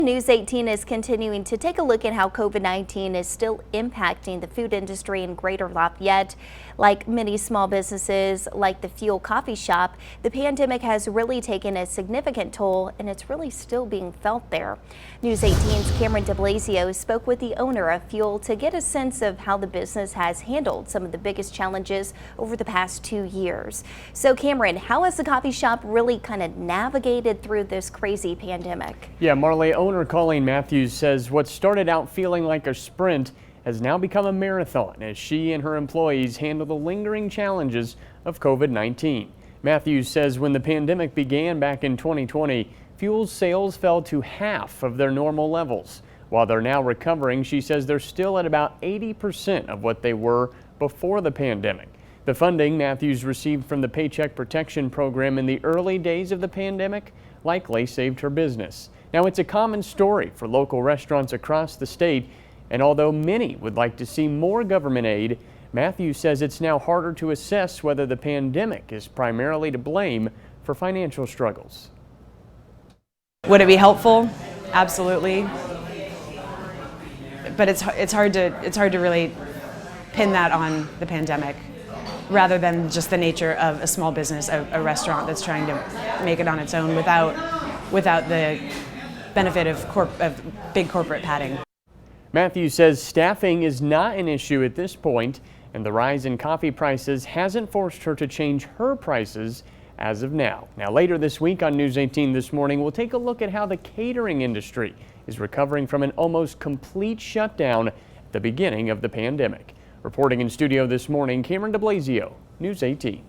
News 18 is continuing to take a look at how COVID-19 is still impacting the food industry in Greater Lafayette. Like many small businesses, like the Fuel Coffee Shop, the pandemic has really taken a significant toll, and it's really still being felt there. News 18's Cameron DeBlasio spoke with the owner of Fuel to get a sense of how the business has handled some of the biggest challenges over the past 2 years. So Cameron, how has the coffee shop really kind of navigated through this crazy pandemic? Yeah, Marley, owner Colleen Mathews says what started out feeling like a sprint has now become a marathon as she and her employees handle the lingering challenges of COVID-19. Mathews says when the pandemic began back in 2020, Fuel's sales fell to half of their normal levels. While they're now recovering, she says they're still at about 80% of what they were before the pandemic. The funding Mathews received from the Paycheck Protection Program in the early days of the pandemic likely saved her business. Now, it's a common story for local restaurants across the state, and although many would like to see more government aid, Mathews says it's now harder to assess whether the pandemic is primarily to blame for financial struggles. Would it be helpful? Absolutely. But it's hard to really pin that on the pandemic, rather than just the nature of a small business, a restaurant that's trying to make it on its own without the benefit of big corporate padding. Mathews says staffing is not an issue at this point, and the rise in coffee prices hasn't forced her to change her prices as of now. Now, later this week on News 18 This Morning, we'll take a look at how the catering industry is recovering from an almost complete shutdown at the beginning of the pandemic. Reporting in studio this morning, Cameron DeBlasio, News 18.